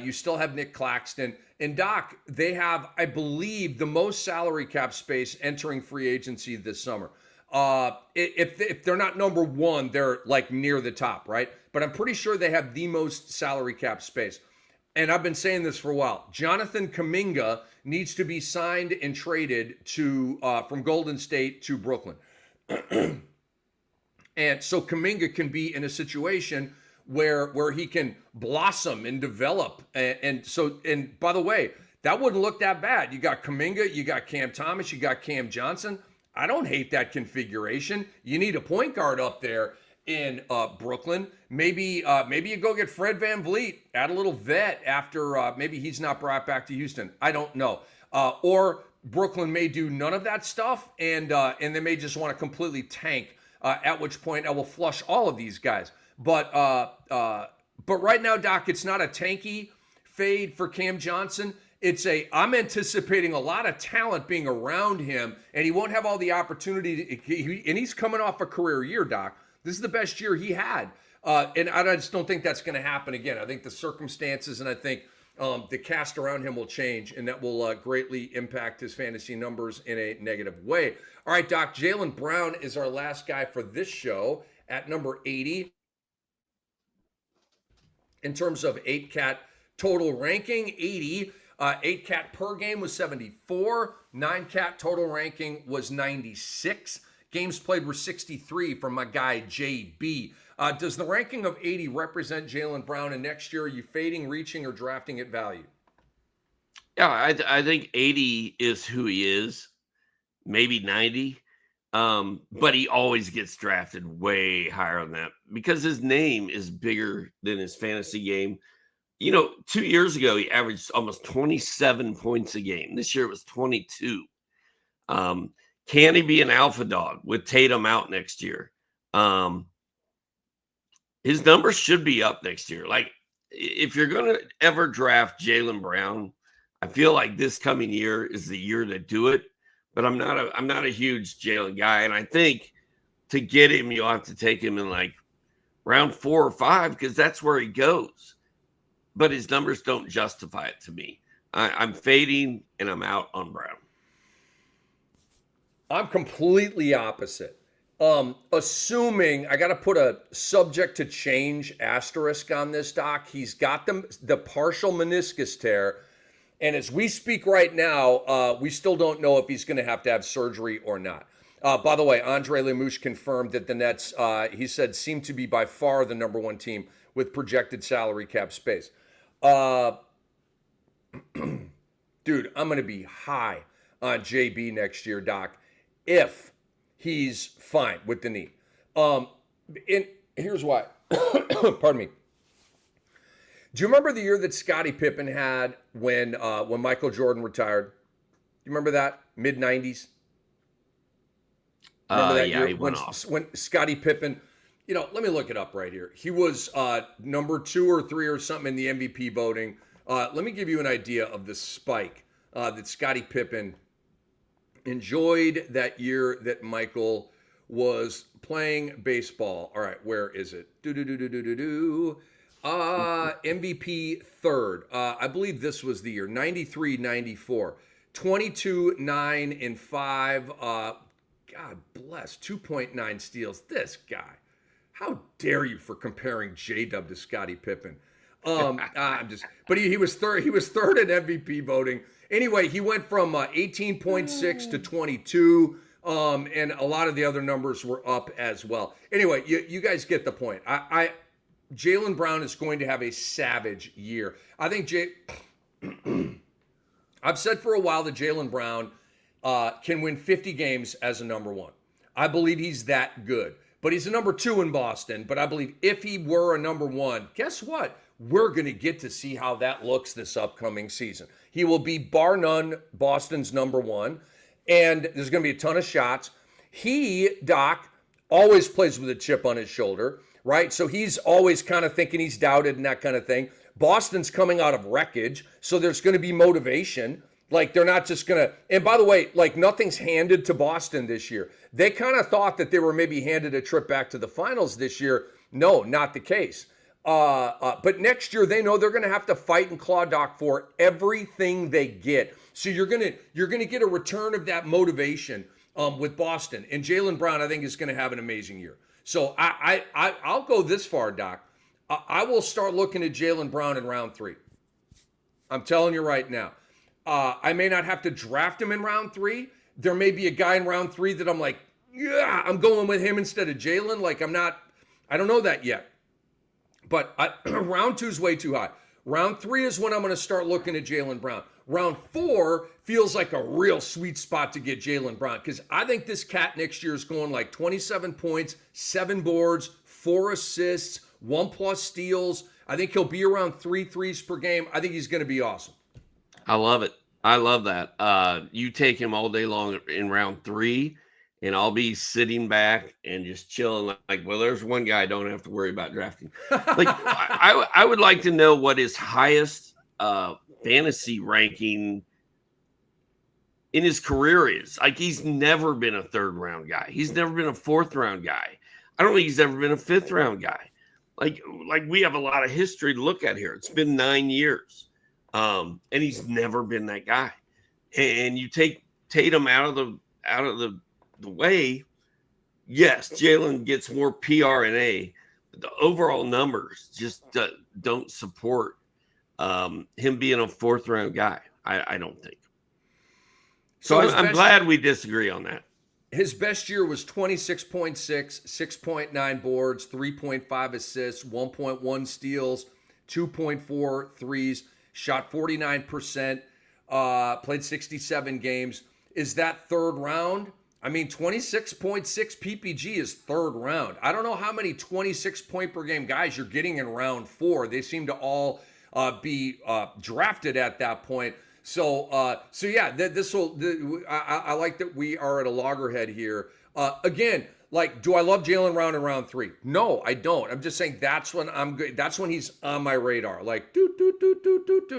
You still have Nick Claxton. And Doc, they have, I believe, the most salary cap space entering free agency this summer. If they're not number one, they're like near the top, right? But I'm pretty sure they have the most salary cap space. And I've been saying this for a while. Jonathan Kuminga needs to be signed and traded to from Golden State to Brooklyn. And so Kuminga can be in a situation where he can blossom and develop. And by the way, that wouldn't look that bad. You got Kuminga, you got Cam Thomas, you got Cam Johnson. I don't hate that configuration. You need a point guard up there in Brooklyn. Maybe you go get Fred VanVleet, add a little vet after maybe he's not brought back to Houston. I don't know. Or Brooklyn may do none of that stuff, and they may just want to completely tank. At which point I will flush all of these guys. But right now, Doc, it's not a tanky fade for Cam Johnson. I'm anticipating a lot of talent being around him, and he won't have all the opportunity. And he's coming off a career year, Doc. This is the best year he had. And I just don't think that's going to happen again. I think the circumstances and I think the cast around him will change, and that will greatly impact his fantasy numbers in a negative way. All right, Doc, Jaylen Brown is our last guy for this show at number 80. In terms of 8-cat total ranking, 80. 8-cat per game was 74. 9-cat total ranking was 96. Games played were 63 from my guy, JB. Does the ranking of 80 represent Jaylen Brown? And next year, are you fading, reaching, or drafting at value? Yeah, I think 80 is who he is. Maybe 90. But he always gets drafted way higher than that because his name is bigger than his fantasy game. 2 years ago, he averaged almost 27 points a game. This year it was 22. Can he be an alpha dog with Tatum out next year? His numbers should be up next year. Like, if you're going to ever draft Jaylen Brown, I feel like this coming year is the year to do it. But I'm not a huge Jaylen guy, and I think to get him, you'll have to take him in like round 4 or 5 because that's where he goes. But his numbers don't justify it to me. I'm fading, and I'm out on Brown. I'm completely opposite. Assuming I got to put a subject to change asterisk on this, Doc. He's got the partial meniscus tear. And as we speak right now, we still don't know if he's going to have surgery or not. By the way, Andre Lemouche confirmed that the Nets, he said, seem to be by far the number one team with projected salary cap space. Dude, I'm going to be high on JB next year, Doc, if he's fine with the knee. And here's why. Pardon me. Do you remember the year that Scottie Pippen had when Michael Jordan retired? You remember that? Mid-90s? Remember that year? He went off. When Scottie Pippen, let me look it up right here. He was number 2 or 3 or something in the MVP voting. Let me give you an idea of the spike that Scottie Pippen enjoyed that year that Michael was playing baseball. All right, where is it? MVP third. I believe this was the year, 93, 94. 22, 9, and 5. God bless, 2.9 steals. This guy. How dare you for comparing J-Dub to Scottie Pippen? But he was third. He was third in MVP voting. Anyway, he went from 18.6 to 22. And a lot of the other numbers were up as well. Anyway, you guys get the point. Jaylen Brown is going to have a savage year. I think I've said for a while that Jaylen Brown can win 50 games as a number one. I believe he's that good. But he's a number 2 in Boston. But I believe if he were a number 1, guess what? We're going to get to see how that looks this upcoming season. He will be, bar none, Boston's number 1. And there's going to be a ton of shots. He, Doc, always plays with a chip on his shoulder, right? So he's always kind of thinking he's doubted and that kind of thing. Boston's coming out of wreckage, so there's going to be motivation. Like, they're not just going to, and by the way, like, nothing's handed to Boston this year. They kind of thought that they were maybe handed a trip back to the finals this year. No, not the case. But next year, they know they're going to have to fight and claw, Doc, for everything they get. So you're gonna get a return of that motivation with Boston. And Jaylen Brown, I think, is going to have an amazing year. So I'll go this far, Doc. I will start looking at Jaylen Brown in round 3. I'm telling you right now. I may not have to draft him in round 3. There may be a guy in round 3 that I'm like, yeah, I'm going with him instead of Jaylen. Like, I don't know that yet. But round 2 is way too high. Round 3 is when I'm going to start looking at Jaylen Brown. Round 4 feels like a real sweet spot to get Jaylen Brown, because I think this cat next year is going like 27 points, 7 boards, 4 assists, 1+ steals. I think he'll be around 3 threes per game. I think he's going to be awesome. I love it. I love that. You take him all day long in round 3, and I'll be sitting back and just chilling. Like, well, there's one guy I don't have to worry about drafting. Like, I would like to know what his highest fantasy ranking in his career is. Like, he's never been a 3rd round guy. He's never been a 4th round guy. I don't think he's ever been a 5th round guy. Like we have a lot of history to look at here. It's been 9 years. And he's never been that guy. And you take Tatum out of the way. Yes, Jaylen gets more PR&A, but the overall numbers just don't support him being a 4th round guy. I don't think. So I'm glad we disagree on that. His best year was 26.6, 6.9 boards, 3.5 assists, 1.1 steals, 2.4 threes. Shot 49%, played 67 games. Is that 3rd round? I mean, 26.6 PPG is 3rd round. I don't know how many 26 point per game guys you're getting in round 4. They seem to all be drafted at that point. So yeah, I like that we are at a loggerhead here. Again, like, do I love Jaylen Brown in round 3? No, I don't. I'm just saying that's when I'm good. That's when he's on my radar. Like,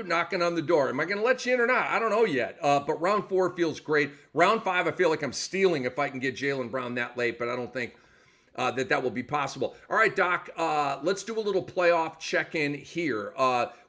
knocking on the door. Am I going to let you in or not? I don't know yet. But round 4 feels great. Round 5, I feel like I'm stealing if I can get Jaylen Brown that late, but I don't think that will be possible. All right, Doc, let's do a little playoff check-in here.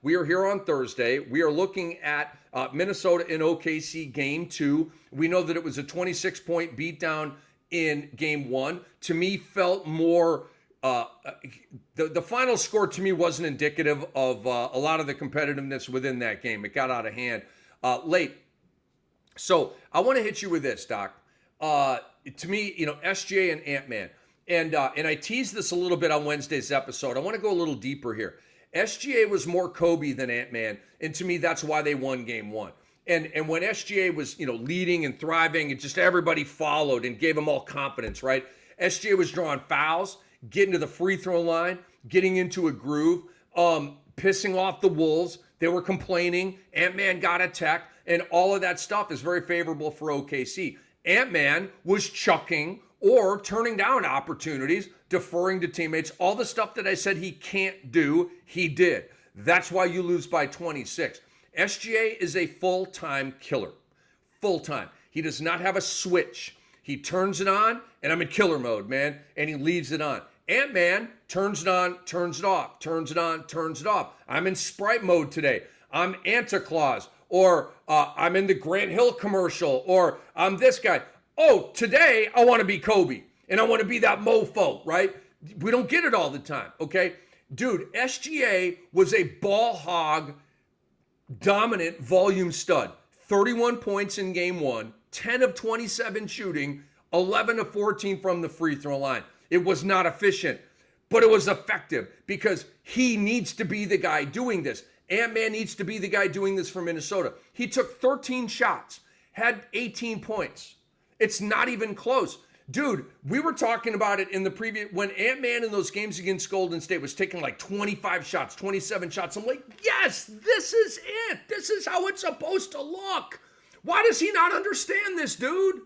We are here on Thursday. We are looking at Minnesota and OKC game 2. We know that it was a 26-point beatdown in game 1. To me, felt more the final score to me wasn't indicative of a lot of the competitiveness within that game. It got out of hand late. So I want to hit you with this, Doc. To me, SGA and Ant-Man, and I teased this a little bit on Wednesday's episode. I want to go a little deeper here. SGA was more Kobe than Ant-Man, and to me, that's why they won game 1. And when SGA was, leading and thriving, and just everybody followed and gave him all confidence, right? SGA was drawing fouls, getting to the free throw line, getting into a groove, pissing off the Wolves. They were complaining. Ant-Man got a tech, and all of that stuff is very favorable for OKC. Ant-Man was chucking or turning down opportunities, deferring to teammates. All the stuff that I said he can't do, he did. That's why you lose by 26. SGA is a full-time killer. Full-time. He does not have a switch. He turns it on, and I'm in killer mode, man, and he leaves it on. Ant-Man turns it on, turns it off, turns it on, turns it off. I'm in Sprite mode today. I'm Anticlaus, or I'm in the Grant Hill commercial, or I'm this guy. Oh, today I want to be Kobe, and I want to be that mofo, right? We don't get it all the time, okay? Dude, SGA was a ball hog, dominant volume stud. 31 points in game 1, 10 of 27 shooting, 11 of 14 from the free throw line. It was not efficient, but it was effective because he needs to be the guy doing this. Ant-Man needs to be the guy doing this for Minnesota. He took 13 shots, had 18 points. It's not even close. Dude, we were talking about it in the previous, when Ant-Man in those games against Golden State was taking like 25 shots, 27 shots. I'm like, yes, this is it. This is how it's supposed to look. Why does he not understand this, dude?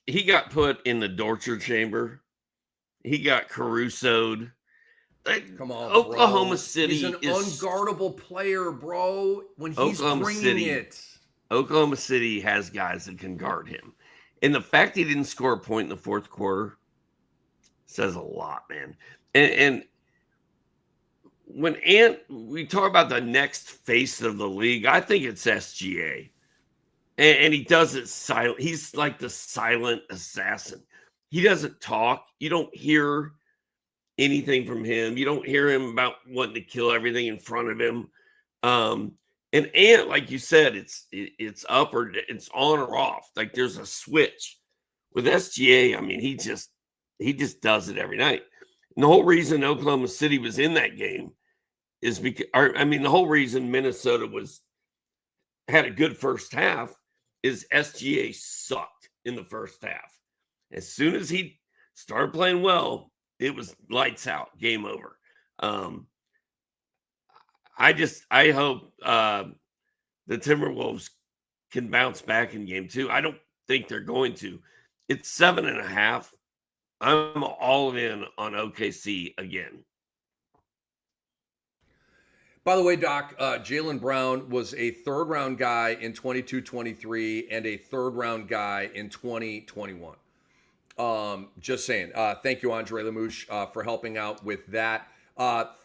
he got put in the torture chamber. He got Caruso'd. Come on, Oklahoma bro. City He's an unguardable player, bro. When he's bringing it. Oklahoma City has guys that can guard him. And the fact he didn't score a point in the fourth quarter says a lot, man. And when we talk about the next face of the league, I think it's SGA. And he does it silent. He's like the silent assassin. He doesn't talk. You don't hear anything from him. You don't hear him about wanting to kill everything in front of him. And Ant, like you said, it's up or it's on or off. Like there's a switch. With SGA, I mean, he just does it every night. And the whole reason Oklahoma City was in that game is because, the whole reason Minnesota had a good first half is SGA sucked in the first half. As soon as he started playing well, it was lights out, game over. I hope the Timberwolves can bounce back in game 2. I don't think they're going to. It's 7.5. I'm all in on OKC again. By the way, Doc, Jaylen Brown was a third-round guy in 22-23 and a third-round guy in 2021. Just saying. Thank you, Andre Lamouche, for helping out with that.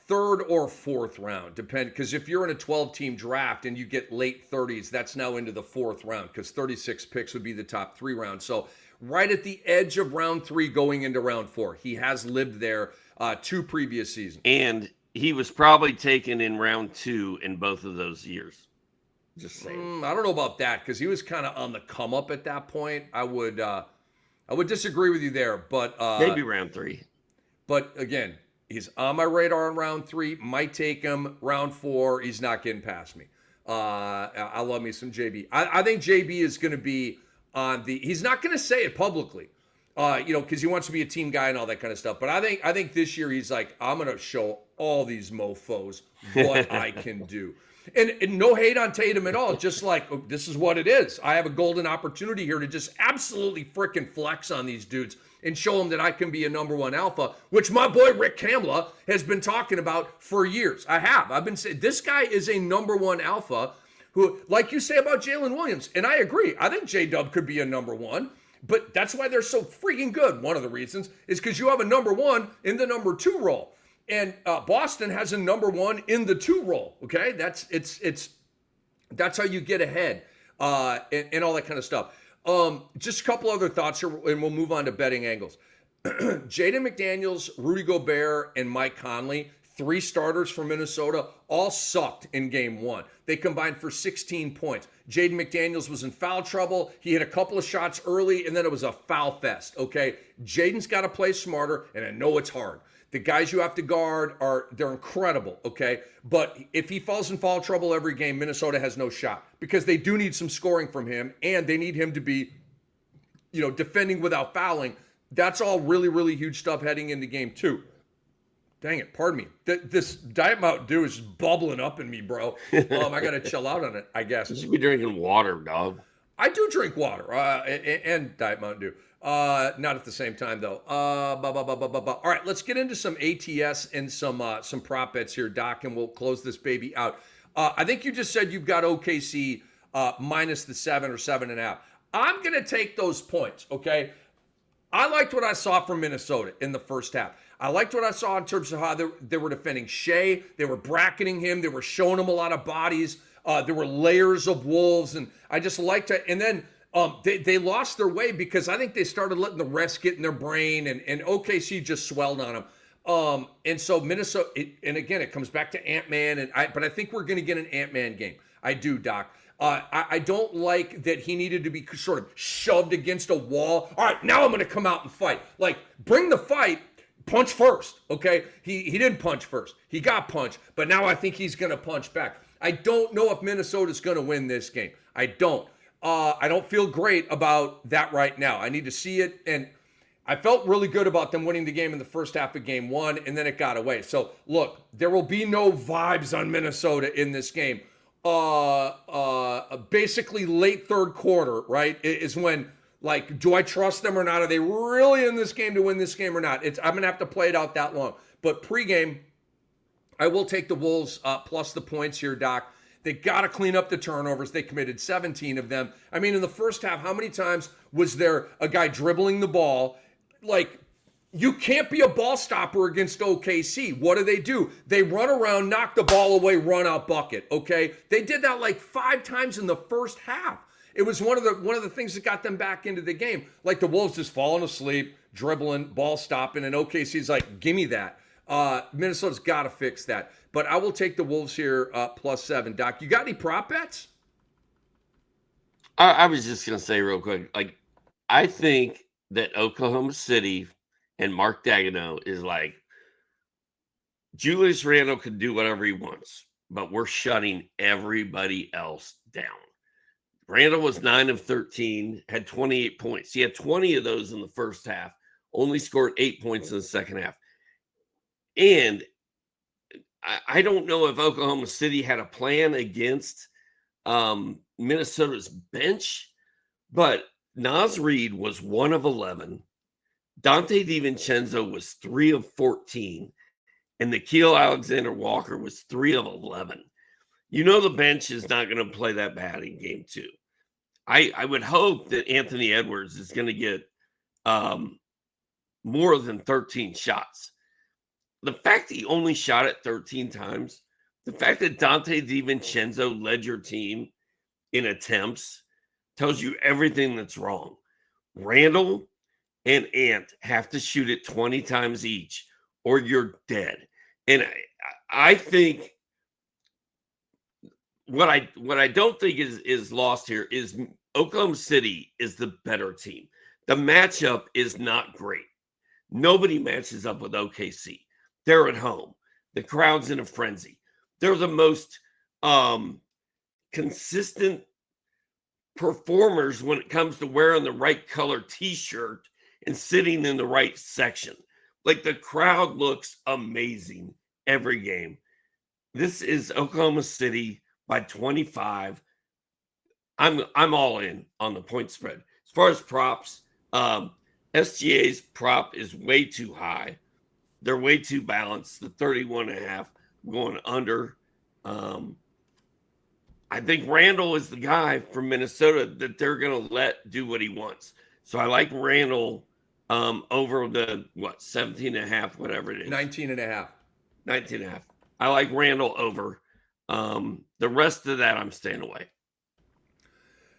Third or fourth round, because if you're in a 12-team draft and you get late 30s, that's now into the fourth round because 36 picks would be the top 3 rounds. So right at the edge of round 3 going into round 4. He has lived there 2 previous seasons. And he was probably taken in round 2 in both of those years. Just saying. I don't know about that because he was kind of on the come up at that point. I would disagree with you there, but maybe round 3. But again, he's on my radar in round 3. Might take him round 4. He's not getting past me. I love me some JB. I think JB is going to be on the. He's not going to say it publicly, because he wants to be a team guy and all that kind of stuff. But I think this year he's like, I'm going to show all these mofos what I can do. And no hate on Tatum at all. Just like, this is what it is. I have a golden opportunity here to just absolutely freaking flex on these dudes and show them that I can be a number 1 alpha, which my boy Rick Kamla has been talking about for years. I've been saying this guy is a number 1 alpha who, like you say about Jalen Williams, and I agree. I think J-Dub could be a number 1, but that's why they're so freaking good. One of the reasons is because you have a number 1 in the number 2 role. And Boston has a number 1 in the 2 role. Okay, that's how you get ahead and all that kind of stuff. Just a couple other thoughts here, and we'll move on to betting angles. Jaden McDaniels, Rudy Gobert, and Mike Conley, 3 starters for Minnesota, all sucked in game 1. They combined for 16 points. Jaden McDaniels was in foul trouble. He hit a couple of shots early, and then it was a foul fest. Okay, Jaden's got to play smarter, and I know it's hard. The guys you have to guard they're incredible, okay? But if he falls in foul trouble every game, Minnesota has no shot because they do need some scoring from him and they need him to be, defending without fouling. That's all really, really huge stuff heading into game 2. Dang it, pardon me. This Diet Mountain Dew is just bubbling up in me, bro. I got to chill out on it, I guess. You should be drinking water, dog. I do drink water and Diet Mountain Dew. Not at the same time though. All right, let's get into some ATS and some prop bets here, Doc, and we'll close this baby out. I think you just said you've got OKC minus the 7 or 7.5. I'm gonna take those points. Okay, I liked what I saw from Minnesota in the first half. I liked what I saw in terms of how they were defending Shea. They were bracketing him. They were showing him a lot of bodies. There were layers of wolves, and I just liked it. And then they lost their way because I think they started letting the rest get in their brain, and OKC just swelled on them. And so Minnesota, and again, it comes back to Ant-Man, but I think we're going to get an Ant-Man game. I do, Doc. I don't like that he needed to be sort of shoved against a wall. All right, now I'm going to come out and fight. Like, bring the fight. Punch first, okay? He didn't punch first. He got punched, but now I think he's going to punch back. I don't know if Minnesota's going to win this game. I don't feel great about that right now. I need to see it, and I felt really good about them winning the game in the first half of game 1, and then it got away. So, look, there will be no vibes on Minnesota in this game. Basically, late third quarter, right, is when Like, do I trust them or not? Are they really in this game to win this game or not? I'm going to have to play it out that long. But pregame, I will take the Wolves plus the points here, Doc. They got to clean up the turnovers. They committed 17 of them. I mean, in the first half, how many times was there a guy dribbling the ball? Like, you can't be a ball stopper against OKC. What do? They run around, knock the ball away, run out bucket, okay? They did that like 5 times in the first half. It was one of the things that got them back into the game. Like the Wolves just falling asleep, dribbling, ball stopping, and OKC's like, give me that. Minnesota's got to fix that. But I will take the Wolves here plus 7. Doc, you got any prop bets? I was just going to say real quick, like, I think that Oklahoma City and Mark Daigneault is like, Julius Randle can do whatever he wants, but we're shutting everybody else down. Randle was 9 of 13, had 28 points. He had 20 of those in the first half, only scored 8 points in the second half. And I don't know if Oklahoma City had a plan against Minnesota's bench, but Naz Reid was 1 of 11. Dante DiVincenzo was 3 of 14. And Nickeil Alexander-Walker was 3 of 11. You know the bench is not going to play that bad in game 2. I would hope that Anthony Edwards is going to get more than 13 shots. The fact he only shot it 13 times, the fact that Dante DiVincenzo led your team in attempts tells you everything that's wrong. Randall and Ant have to shoot it 20 times each or you're dead. And I think what I don't think is lost here is Oklahoma City is the better team. The matchup is not great. Nobody matches up with OKC. They're at home. The crowd's in a frenzy. They're the most consistent performers when it comes to wearing the right color t-shirt and sitting in the right section. Like, the crowd looks amazing every game. This is Oklahoma City by 25. I'm all in on the point spread. As far as props, SGA's prop is way too high. They're way too balanced. The 31.5 going under. I think Randall is the guy from Minnesota that they're going to let do what he wants. So I like Randall over the, 17.5, whatever it is. 19.5. 19.5. I like Randall over. The rest of that, I'm staying away.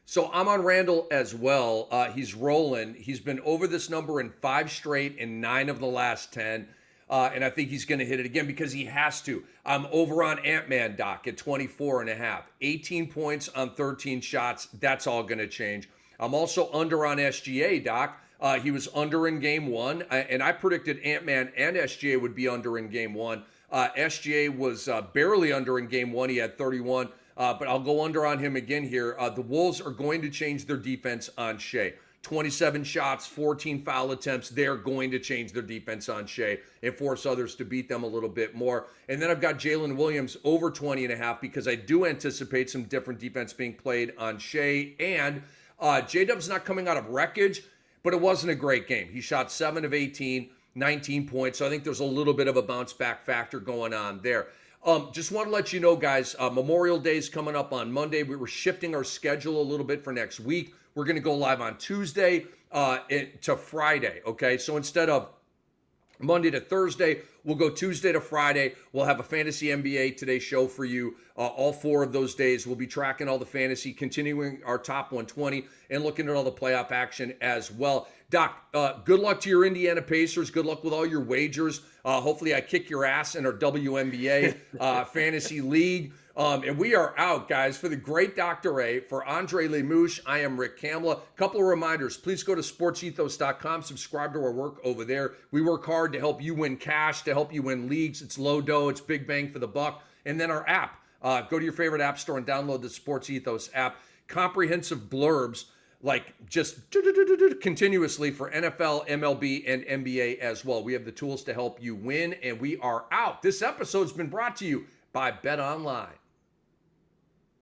So I'm on Randall as well. He's rolling. He's been over this number in 5 straight and 9 of the last 10. And I think he's going to hit it again because he has to. I'm over on Ant-Man, Doc, at 24.5. 18 points on 13 shots. That's all going to change. I'm also under on SGA, Doc. He was under in game 1. And I predicted Ant-Man and SGA would be under in game 1. SGA was barely under in game 1. He had 31. But I'll go under on him again here. The Wolves are going to change their defense on Shea. 27 shots, 14 foul attempts. They're going to change their defense on Shea and force others to beat them a little bit more. And then I've got Jalen Williams over 20.5 because I do anticipate some different defense being played on Shea. And J-Dub's not coming out of wreckage, but it wasn't a great game. He shot 7 of 18, 19 points. So I think there's a little bit of a bounce back factor going on there. Just want to let you know, guys, Memorial Day is coming up on Monday. We were shifting our schedule a little bit for next week. We're going to go live on Tuesday to Friday, okay? So instead of Monday to Thursday, we'll go Tuesday to Friday. We'll have a Fantasy NBA Today show for you all 4 of those days. We'll be tracking all the fantasy, continuing our top 120, and looking at all the playoff action as well. Doc, good luck to your Indiana Pacers. Good luck with all your wagers. Hopefully I kick your ass in our WNBA fantasy league. And we are out, guys. For the great Dr. A, for Andre Lemouche, I am Rick Kamla. Couple of reminders. Please go to sportsethos.com. Subscribe to our work over there. We work hard to help you win cash, to help you win leagues. It's low dough. It's big bang for the buck. And then our app. Go to your favorite app store and download the Sports Ethos app. Comprehensive blurbs, like just continuously for NFL, MLB, and NBA as well. We have the tools to help you win, and we are out. This episode's been brought to you by BetOnline.